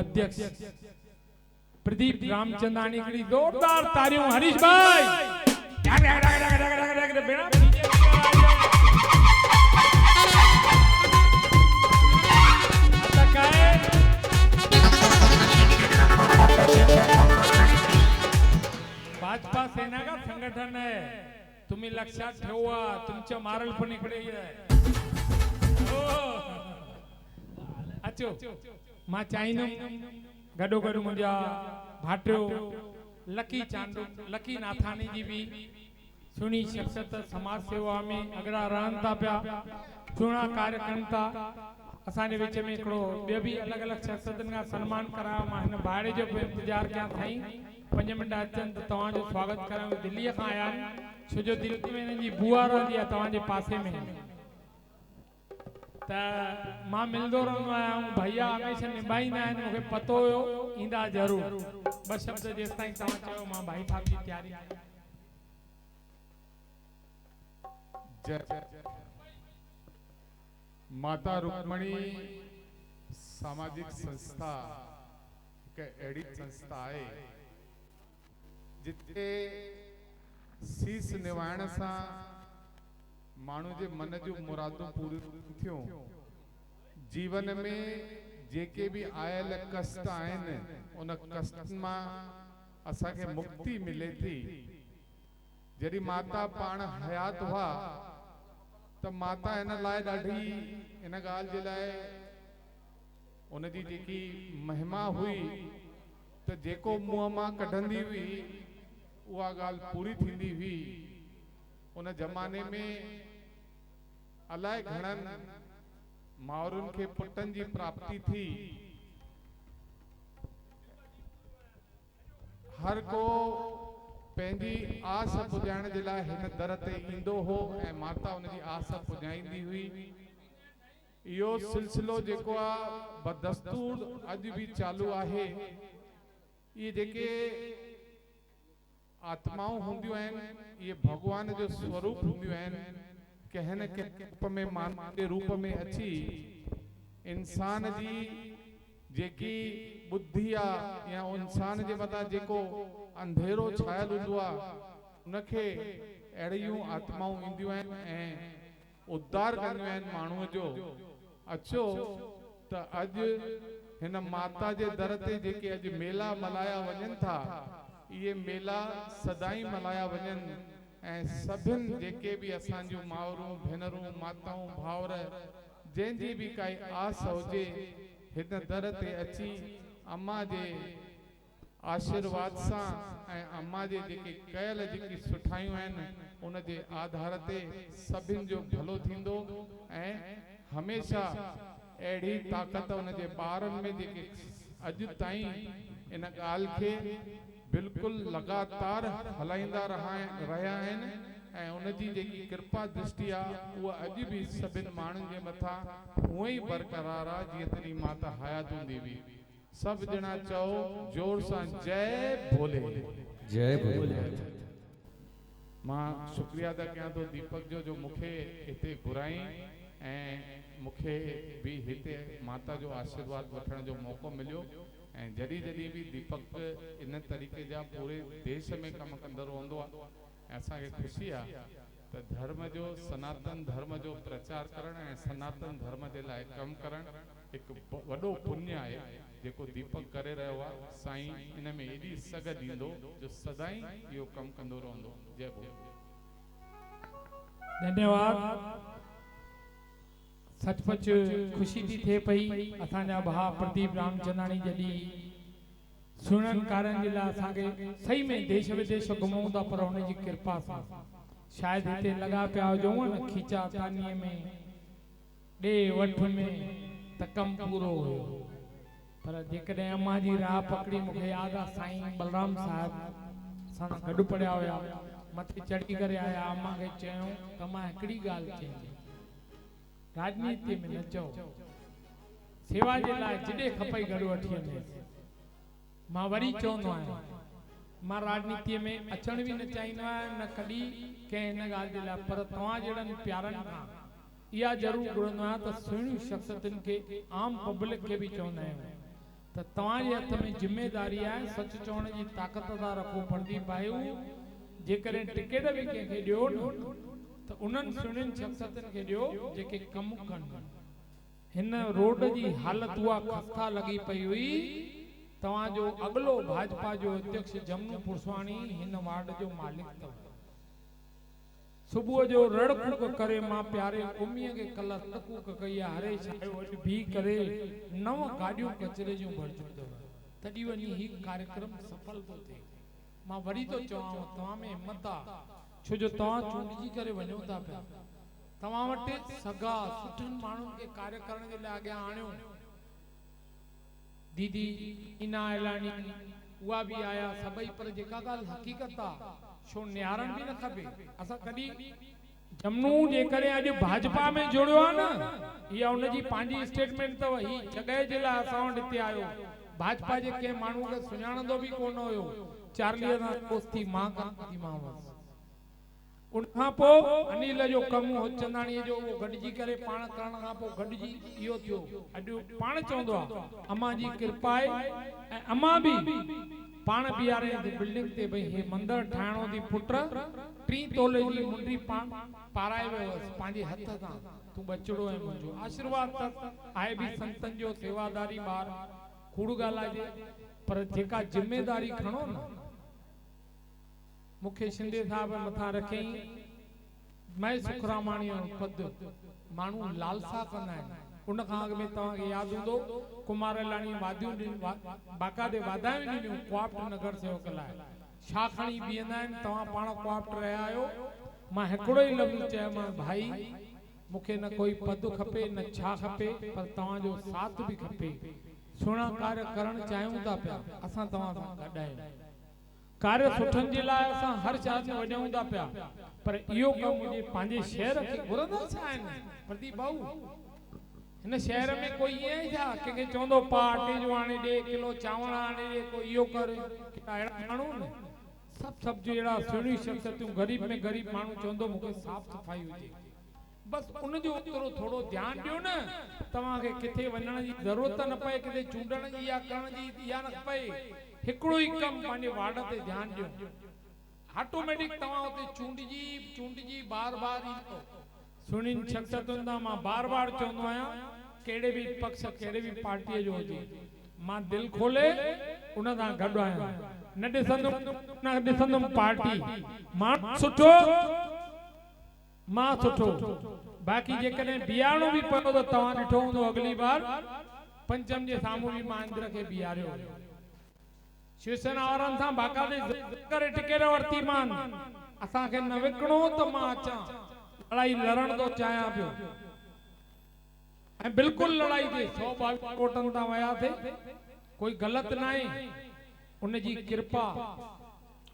अध्यक्ष प्रदीप रामचंदानी की जोरदार तालियों हरीश भाई भाजपा सेना का संगठन है, तुम्ही लक्षात ठेवा, तुमच्या मारल पण इकडे अचो मा चाइनो गडो गडो मुंजा भाटियो लकी चांदो लकी नाथानी जी भी सुनी शख्सियत समाज सेवा में अगड़ा रहन था पिया सुना कार्यकर्ता असाने विच में एकड़ो बे भी अलग अलग शख्सियतन का सम्मान करा मा हिन भाड़े जो इंतजार क्या थई 5 मिनट अचन तो तवा जो स्वागत करा दिल्ली का आया छो जो दिल्ली में इनजी बुआ रहंदी है तवा जे पासे में त मां मिलदो रहंदो आहियां भैया हमेशा निभाईंदा आहिनि मूंखे पतो हुयो ईंदा जरूर बस शब्द जेसि ताईं तव्हां चयो मां भाई साहब जी तैयारी माता रुक्मणी सामाजिक संस्था एक अड़ी संस्था है जिथे शीस निवारण सा मानू जे मन जो मुरादों पूरी थियो जीवन में जेके भी आयल कष्ट आयन उन कष्ट मा असा के मुक्ति मिले थी जरी माता पाण हयात हुआ तो माता इन लाए ॾाढी इन गाल जे लाए उन जी जेकी महिमा हुई तो जेको मुंह मां कढंदी हुई उहा गाल पूरी थींदी हुई उन जमाने में अलाए घणन मावरुन के पुटन जी प्राप्ति थी हर को पेंजी आस पुजाण जे लाए हिन दर ते ईंदो हो ऐं माता उन जी आस पुजाईंदी हुई इहो सिलसिलो जेको आ बदस्तूर अज भी चालू आहे ये जेके आत्माओं हुंदियूं आहिनि ये भगवान जो स्वरूप हुंदियूं आहिनि कहन के रूप में मान के रूप में अची इंसान जी जेकी बुद्धि आ या इंसान जे मथा जेको अंधेरो छायल हुंदो आ उनखे अहिड़ियूं आत्माऊं ईंदियूं आहिनि ऐं उद्धार कंदियूं आहिनि माण्हूअ जो अचो त अॼु हिन माता जे दर ते जेके अॼु मेला मल्हाया वञनि था ये मेला सदाई मल्हाया वञनि ऐं सभिनि जेके भी असांजूं मावरूं भेनरूं माताऊं भावर जंहिंजी भी काई आस हुजे हिन दर ते अची अम्मा जे आशीर्वाद सां ऐं अम्मा जे जेके कयल जेकी सुठायूं आहिनि उन जे आधार ते सभिनि जो भलो थींदो ऐं हमेशा अहिड़ी ताक़त उन जे ॿारनि में जेके अॼु ताईं इन ॻाल्हि खे बिल्कुल लगातार हलाइंदा रहा आहिनि ऐं उन जी जेकी कृपा दृष्टि आहे उहा अॼु भी सभिनि माण्हुनि जे मथां उहो ई बरक़रार आहे जीअं तॾहिं माता हयात हूंदी हुई सब जना चओ जोर सां जय भोले जय भोले मां शुक्रिया अदा कयां थो दीपक जो मूंखे हिते घुराई ऐं मूंखे भी हिते माता जो आशीर्वाद वठण जो मौको मिलियो ऐं जॾहिं जॾहिं भी दीपक इन तरीक़े जा पूरे देश में कम कंदो रहंदो आहे ऐं असांखे ख़ुशी आहे त धर्म जो सनातन धर्म जो प्रचार करण ऐं सनातन धर्म जे लाइ कम करण हिकु वॾो पुण्य आहे जेको दीपक करे रहियो आहे साईं इन में एॾी सघ ॾींदो जो सदाई इहो कम कंदो रहंदो जय भोले धन्यवाद सचमुच खुशी थी थे पई असांजा भा प्रदीप रामचंदानी जॾहिं सुणन कारण जे लाइ असांखे सही में देश विदेश घुमूं था पर हुन जी कृपा सां शायदि हिते लॻा पिया हुजूं न खीचा तानीअ में ॾे वठ में त कमु पूरो हुयो पर जेकॾहिं अम्मा जी राह पकड़ी मूंखे यादि आहे साईं बलराम साहिब सां गॾु पढ़िया हुया मथे चढ़ी करे आया अम्मा खे चयूं त मां हिकिड़ी ॻाल्हि चई राजनीति में न चओ सेवा जे लाइ जिॾे खपई गॾु वठी वञे मां वरी चवंदो आहियां मां राजनीति में अचण भी न चाहींदो आहियां न कॾहिं कंहिं हिन ॻाल्हि जे लाइ पर तव्हां जहिड़नि प्यारनि खां इहा ज़रूरु घुरंदो आहियां त सुहिणियूं शख़्सियतुनि खे आम पब्लिक खे बि चवंदा आहियूं त तव्हांजे हथ में जिम्मेदारी आहे सच चवण जी ताक़त था रखो प्रदीप भाई जेकॾहिं टिकट बि कंहिंखे ॾियो न त उन्हनि सुहिणियुनि शख़्सियतुनि खे ॾियो जेके कमु कनि। हिन रोड जी हालत उहा खस्ता लॻी पई हुई। तव्हांजो अॻिलो भाजपा जो अध्यक्ष जमनू पुरसवाणी हिन वार्ड जो मालिक अथव। सुबुह जो रड़कूक करे मां प्यारे उमीअ खे कल्ह तकूक कई आहे हरेश आयो अॼु बीह करे 9 गाॾियूं कचरे जूं भरजियूं अथव तॾहिं वञी ही कार्यक्रम सफल थो थिए। मां वरी थो चवां तव्हां में हिम्मत आहे छो जो तव्हां चूंडजी करे वञो था पिया। तव्हां वटि सगा सुठनि माण्हुनि खे कार्य करण जे लाइ अॻियां आणियो। दीदी इना एलानी उहा बि आया सभई पर जेका ॻाल्हि हक़ीक़त आहे छो निहारण बि न खपे। असां कॾहिं जमनू जे करे अॼु भाजपा में जुड़ियो आहे न इहा उनजी पंहिंजी स्टेटमेंट अथव। ही जॻह जे लाइ असां वटि हिते आयो भाजपा जे कंहिं माण्हू खे सुञाणंदो बि कोन हुयो। 40 सां दोस्ती मां कंदी मां उनखां पोइ अनिल जो कमु हो चंदाणीअ जो उहो गॾिजी करे पाण करण खां पोइ गॾिजी इहो थियो। अॼु पाण चवंदो आहे अम्मा जी कृपा आहे ऐं अम्मा बि पाण बीहारे बिल्डिंग ते भई हे मंदरु ठाहिणो थी पुट 3 तोले जी मुंडी पाराए वियो पंहिंजे हथ सां तूं बचड़ो है मुंहिंजो आशीर्वाद आहे बि संतनि जो सेवादारी ॿार कूड़ ॻाल्हाइजे पर जेका जिम्मेदारी खणो न मूंखे शिंदे साहब मथां रखियईं मैं सुखरामाणी पद माण्हू लालसा कंदा आहिनि। उन खां अॻु में तव्हांखे यादि हूंदो कुमार लाणी वादियूं बाक़ाइदे वाधायूं ॾिनियूं क्वाप्ट नगर सेवक लाइ छा खणी बीहंदा आहिनि। तव्हां पाण क्वाप्ट रहिया आहियो। मां हिकिड़ो ई लफ़्ज़ चयोमांसि भाई मूंखे न कोई पद खपे न छा खपे पर तव्हांजो साथ बि खपे। सुहिणा कार्य करणु चाहियूं था पिया असां तव्हां सां गॾु आहियूं। कार्य सुठनि जे लाइ असां हर शहर में वञूं था पिया पर इहो कमु मुंहिंजे पंहिंजे शहर खे घुरंदा छा आहिनि प्रदीप भाऊ। हिन शहर में कोई ईअं ई छा कंहिंखे चवंदो पा अटे जो आणे ॾे किलो चांवर आणे ॾे कोई इहो कर अहिड़ा माण्हू न सभु जहिड़ा सुहिणी शख़्सियतूं गरीब में गरीब माण्हू चवंदो मूंखे साफ़ सफ़ाई हुजे बसि उनजो ओतिरो थोरो ध्यानु ॾियो न। तव्हांखे किथे वञण जी ज़रूरत न पए किथे चूंडण जी या करण जी या न पए हिकिड़ो ई कमु पंहिंजे वार्ड ते ध्यानु ॾियो ऑटोमेटिक तव्हां उते चूंडजी बार ईंदो। सुहिणियुनि शख़्सियतुनि तां मां बार चवंदो आहियां कहिड़े बि पक्ष कहिड़े बि पार्टीअ जो हुजे मां दिलि खोले उन सां गॾु आहियां। न ॾिसंदुमि पार्टी मां सुठो बाक़ी जेकॾहिं बीहारणो बि पियो त तव्हां ॾिठो हूंदो अगली बार पंचम जे साम्हूं बि मां इंद्र खे बीहारियो शिवसेना वारनि सां बाक़ाइदे करे टिकेट वरिती मान असांखे न विकिणो त मां अचां लड़ाई लड़ण थो चाहियां पियो ऐं बिल्कुलु लड़ाई ते 122 वोटनि तां वियासीं कोई ग़लति न आहे उनजी कृपा।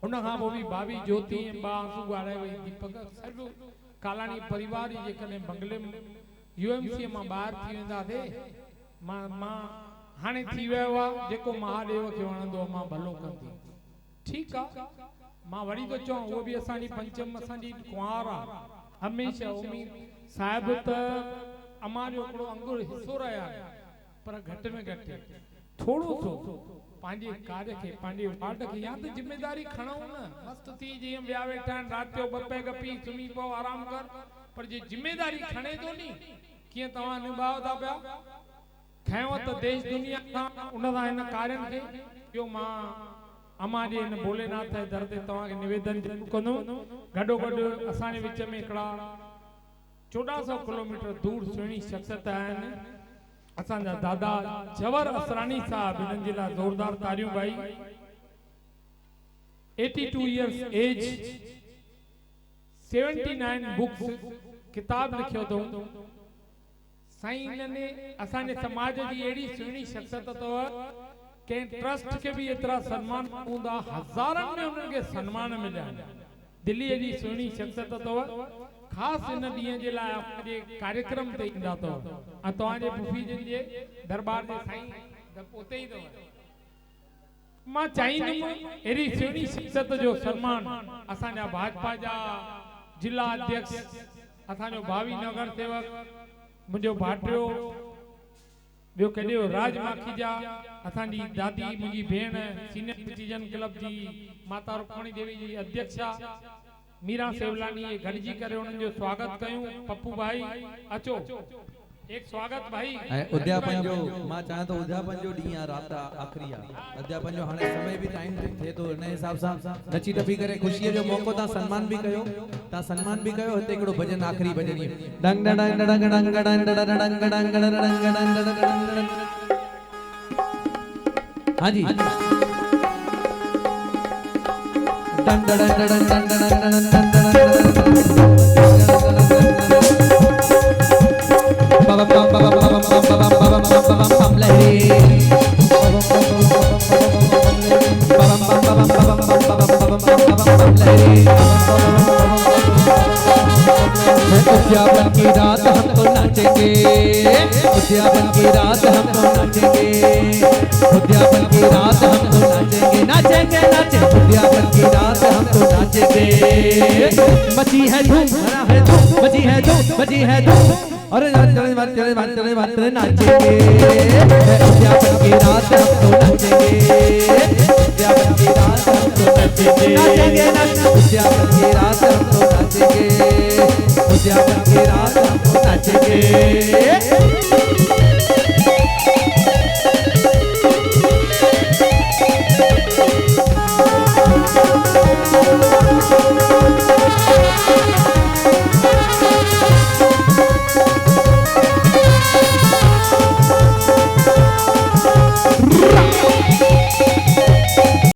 उन खां पोइ बि भाभी ज्योति ऐं बा आंसू ॻाल्हाए वई दीपक सर्व कालानी परिवार जी जेकॾहिं बंगले यूएमसी मां ॿाहिरि थी वेंदासीं मां हाणे थी वियो आहे जेको महादेव खे वणंदो मां भलो कंदी ठीकु आहे। मां वरी थो चवां उहो बि असांजी पंचम असांजी कुंवार आहे हमेशह उमीद साहिब त अम्मा जो हिकिड़ो अंगुर हिसो रहिया पर घटि में घटि थोरो सो पंहिंजे कार्य खे पंहिंजे वार्ड खे या त जिम्मेदारी खणूं न मस्तु थी जीअं ॿिया वेठा आहिनि राति जो 2 पैग पी सुम्ही पओ आराम कर पर जे जिम्मेदारी खणे थो नी कीअं तव्हां निभाओ था पिया खयों त देश दुनिया खां उन सां हिन कार्यनि खे इहो मां अम्मा जे हिन भोलेनाथ जे दर ते तव्हांखे निवेदन कंदुमि। गॾोगॾु असांजे विच में हिकिड़ा 1400 किलोमीटर दूर सुहिणी शख़्सियत आहिनि असांजा दादा जवर असरानी साहब हिननि जे लाइ ज़ोरदार तारियूं भाई 82 इयर्स एज 79 बुक्स किताब लिखियो अथऊं। साईं इन्हनि असांजे समाज जी अहिड़ी सुहिणी शख़्सियत अथव कंहिं ट्रस्ट खे बि एतिरा सन्मान हूंदा हज़ारनि में उन्हनि खे सन्मान मिलिया दिल्लीअ जी सुहिणी शख़्सियत अथव ख़ासि इन ॾींहं जे लाइ असांजे कार्यक्रम ते ईंदा अथव ऐं तव्हांजे पुफी जिन जे दरबार जे साईं उते ई अथव। मां चाहींदुमि अहिड़ी सुहिणी शख़्सियत जो सन्मान असांजा भाजपा जा जिला अध्यक्ष असांजो भावी नगर सेवक मुंहिंजो भाटियो ॿियो कॾहिं राज माखीजा असांजी दादी मुंहिंजी भेण सीनियर सिटीजन क्लब जी माता रुक्मणी देवी जी अध्यक्षा मीरा सेवलानी गॾिजी करे उन्हनि जो स्वागत कयूं। पप्पू भाई अचो, एक स्वागत भाई। उद्यापन जो मां चाहे तो उद्यापन जो डी रात आखिरी उद्यापन जो हाने समय भी टाइम थे तो इन हिसाब से नची टपी करे खुशी जो मौको ता सम्मान भी कयो हिते एकड़ो भजन आखिरी भजन डंग डंग डंग डंग डंग डंग डंग डंग हां जी डंग डंग डंग डंग डंग bam bam bam bam bam bam bam bam bam bam lehri bam bam bam bam bam bam bam bam lehri उद्यापन की रात हम तो नाचेंगे उद्यापन की रात हम तो नाचेंगे उद्यापन की रात हम तो नाचेंगे नाचेंगे नाचे उद्यापन की रात हम तो नाचेंगे मची है धूम मची है धूम मची है धूम अरे चले नाचेंगे उद्यापन की रात हम तो नाचेंगे उद्यापन की रात हम तो नाचेंगे नाचेंगे उद्यापन की रात हम तो नाचेंगे उद्यापन की रात हम तो नाचेंगे